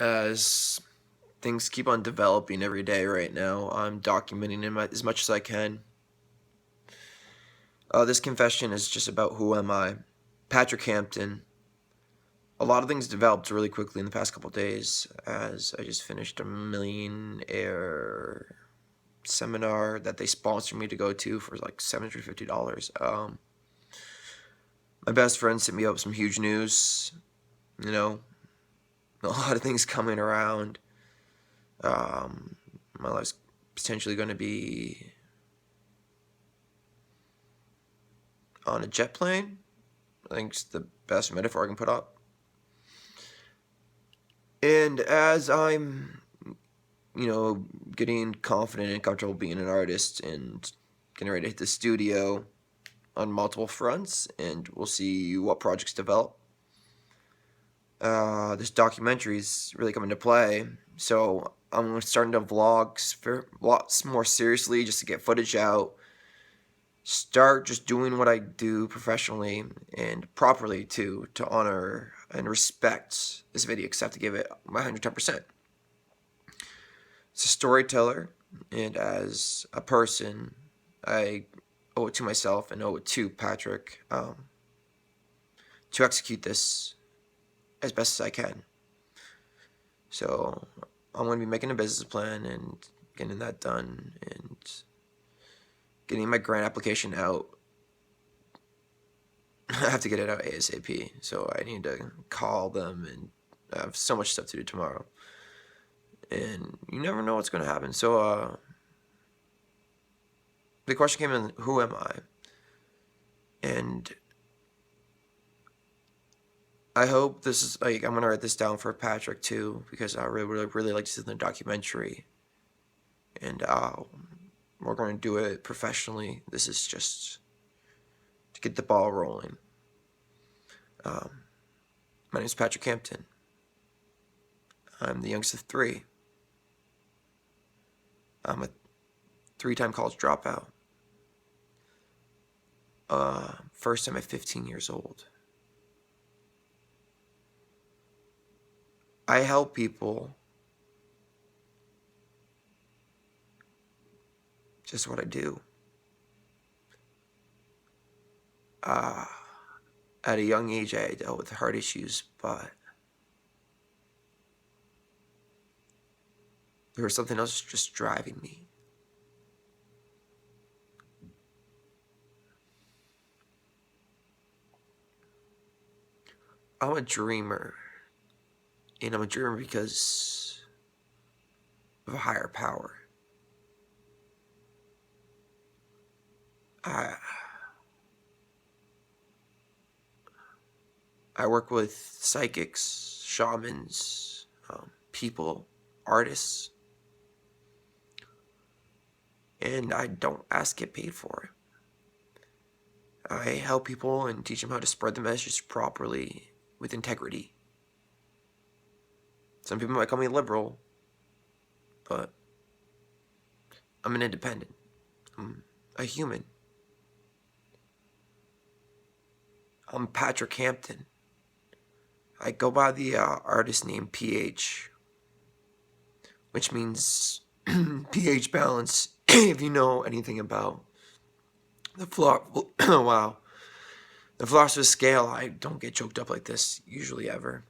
as things keep on developing every day right now. I'm documenting them as much as I can. This confession is just about who am I. Patrick Hampton. A lot of things developed really quickly in the past couple days as I just finished a millionaire seminar that they sponsored me to go to for like $750. My best friend sent me up some huge news. You know, a lot of things coming around. My life's potentially going to be on a jet plane. I think it's the best metaphor I can put up. And as I'm, getting confident and comfortable being an artist and getting ready to hit the studio on multiple fronts, and we'll see what projects develop. This documentary is really coming to play, so I'm starting to vlog lots more seriously just to get footage out. Start just doing what I do professionally and properly to honor and respect this video, because I have to give it my 110%. It's a storyteller, and as a person, I owe it to myself and owe it to Patrick to execute this as best as I can. So I'm going to be making a business plan and getting that done and getting my grant application out. I have to get it out ASAP, so I need to call them, and I have so much stuff to do tomorrow. And you never know what's going to happen. So the question came in, who am I? And I hope this is, I'm going to write this down for Patrick too, because I really like to see the documentary. And we're going to do it professionally. This is just to get the ball rolling. My name is Patrick Hampton. I'm the youngest of three. I'm a 3-time college dropout. First time at 15 years old. I help people. Just what I do. At a young age, I dealt with heart issues, but there was something else just driving me. I'm a dreamer, and I'm a dreamer because of a higher power. I work with psychics, shamans, people, artists, and I don't ask to get paid for it. I help people and teach them how to spread the message properly with integrity. Some people might call me liberal, but I'm an independent. I'm a human. I'm Patrick Hampton. I go by the artist name PH, which means pH balance. If you know anything about the wow, the philosopher's scale, I don't get choked up like this usually ever.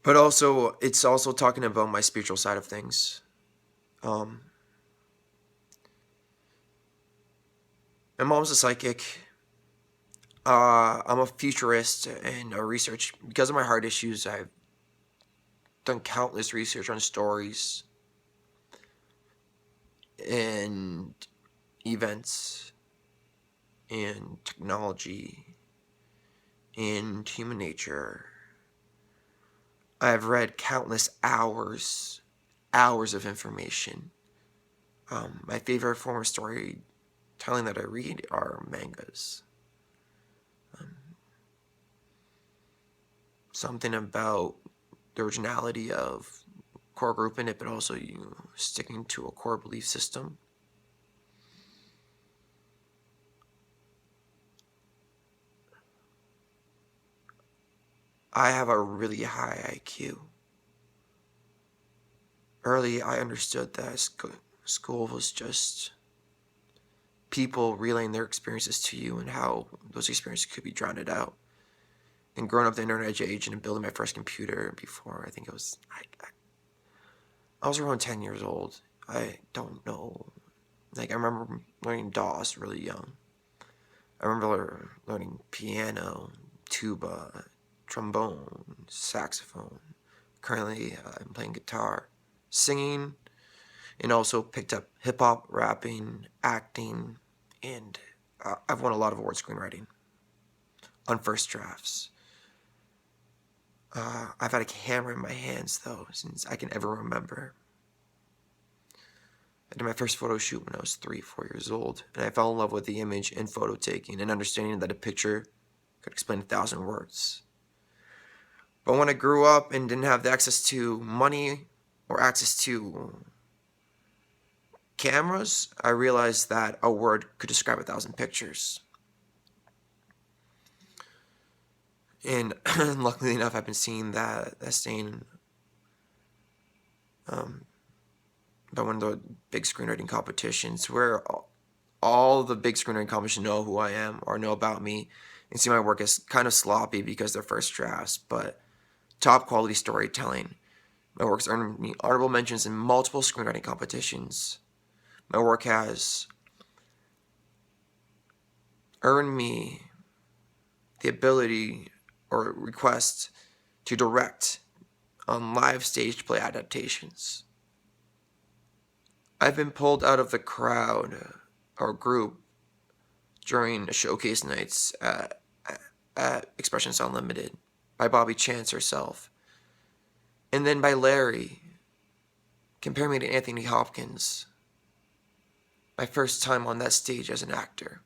But also, it's also talking about my spiritual side of things. My mom's a psychic. I'm a futurist and a research. Because of my heart issues, I've done countless research on stories and events and technology and human nature. I've read countless hours of information. My favorite form of storytelling that I read are mangas. Something about the originality of core group in it, but also sticking to a core belief system. I have a really high IQ. Early, I understood that school was just people relaying their experiences to you and how those experiences could be drowned out. And growing up the internet age and building my first computer before, I think it was, I was around 10 years old. I don't know. Like, I remember learning DOS really young. I remember learning piano, tuba, trombone, saxophone. Currently, I'm playing guitar, singing, and also picked up hip-hop, rapping, acting, and I've won a lot of awards screenwriting on first drafts. I've had a camera in my hands, though, since I can ever remember. I did my first photo shoot when I was 4 years old, and I fell in love with the image and photo taking and understanding that a picture could explain 1,000 words. But when I grew up and didn't have the access to money or access to cameras, I realized that a word could describe 1,000 pictures. And luckily enough, I've been seeing that staying by one of the big screenwriting competitions where all the big screenwriting competitions know who I am or know about me and see my work as kind of sloppy because they're first drafts, but top quality storytelling. My work's earned me honorable mentions in multiple screenwriting competitions. My work has earned me the ability or request to direct on live stage play adaptations. I've been pulled out of the crowd or group during showcase nights at Expressions Unlimited by Bobby Chance herself, and then by Larry. Compare me to Anthony Hopkins. My first time on that stage as an actor.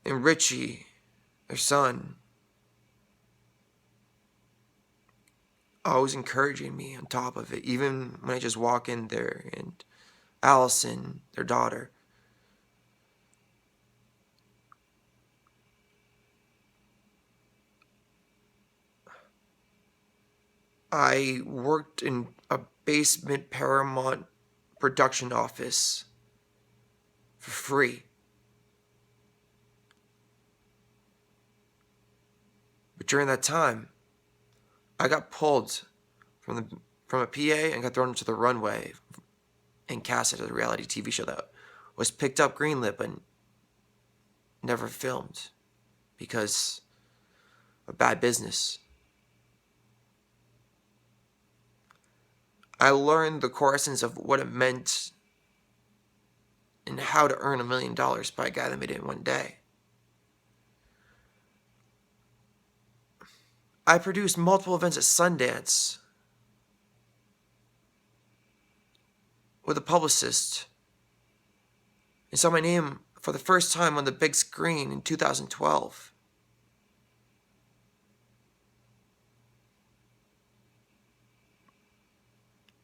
And Richie, their son, always encouraging me on top of it, even when I just walk in there, and Allison, their daughter. I worked in a basement Paramount production office for free. But during that time, I got pulled from a PA and got thrown into the runway and casted as a reality TV show that was picked up, greenlit, but never filmed because of bad business. I learned the core essence of what it meant and how to earn $1 million by a guy that made it in one day. I produced multiple events at Sundance with a publicist and saw my name for the first time on the big screen in 2012.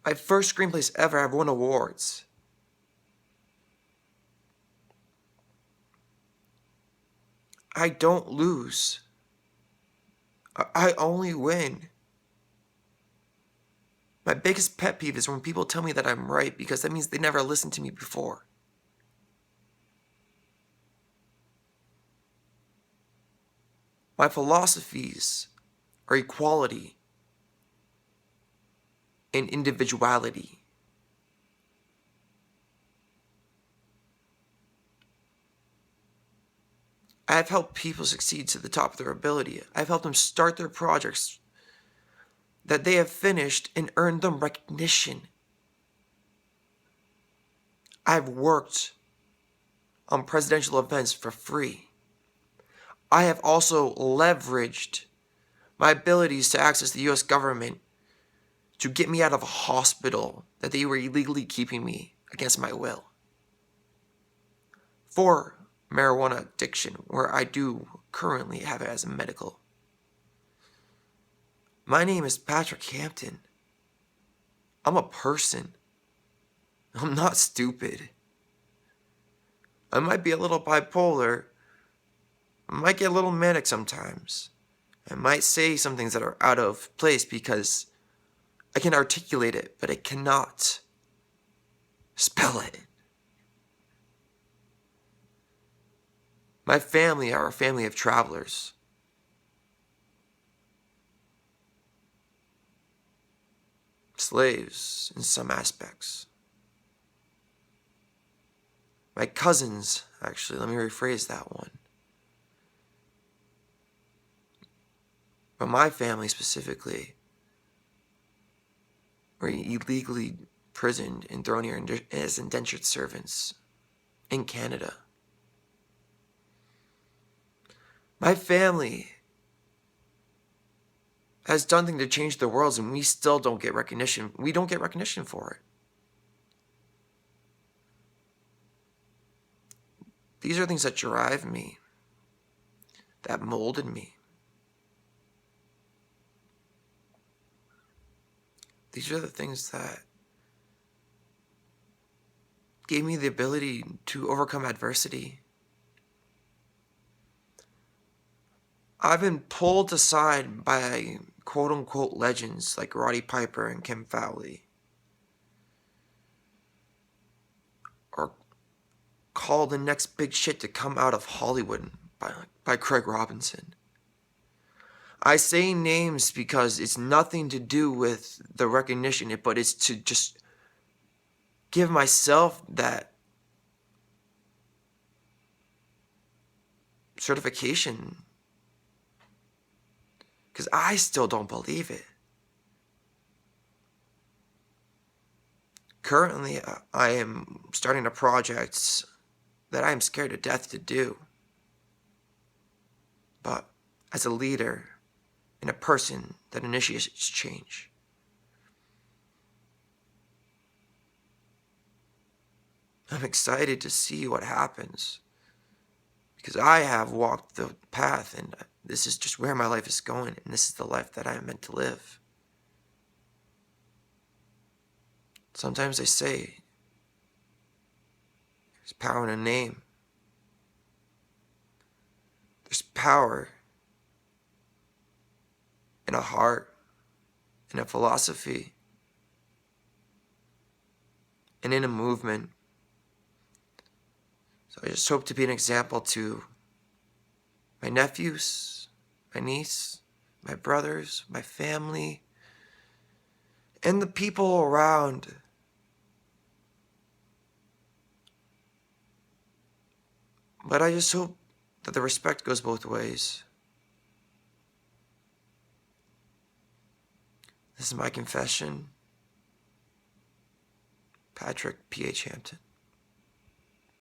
My first screenplays ever have won awards. I don't lose. I only win. My biggest pet peeve is when people tell me that I'm right because that means they never listened to me before. My philosophies are equality and individuality. I've helped people succeed to the top of their ability. I've helped them start their projects that they have finished and earned them recognition. I've worked on presidential events for free. I have also leveraged my abilities to access the US government to get me out of a hospital that they were illegally keeping me against my will for marijuana addiction, where I do currently have it as a medical. My name is Patrick Hampton. I'm a person. I'm not stupid. I might be a little bipolar, I might get a little manic sometimes. I might say some things that are out of place because I can articulate it, but I cannot spell it. My family are a family of travelers. Slaves in some aspects. My cousins, actually, let me rephrase that one. But my family specifically were illegally imprisoned and thrown here as indentured servants in Canada. My family has done things to change the world, and we still don't get recognition. We don't get recognition for it. These are things that drive me, that molded me. These are the things that gave me the ability to overcome adversity. I've been pulled aside by quote-unquote legends like Roddy Piper and Kim Fowley, or called the next big shit to come out of Hollywood by Craig Robinson. I say names because it's nothing to do with the recognition, but it's to just give myself that certification, because I still don't believe it. Currently, I am starting a project that I am scared to death to do. But as a leader and a person that initiates change, I'm excited to see what happens. Because I have walked the path, and this is just where my life is going, and this is the life that I am meant to live. Sometimes they say, there's power in a name. There's power in a heart, in a philosophy, and in a movement. So I just hope to be an example to my nephews, my niece, my brothers, my family, and the people around. But I just hope that the respect goes both ways. This is my confession. Patrick P.H. Hampton.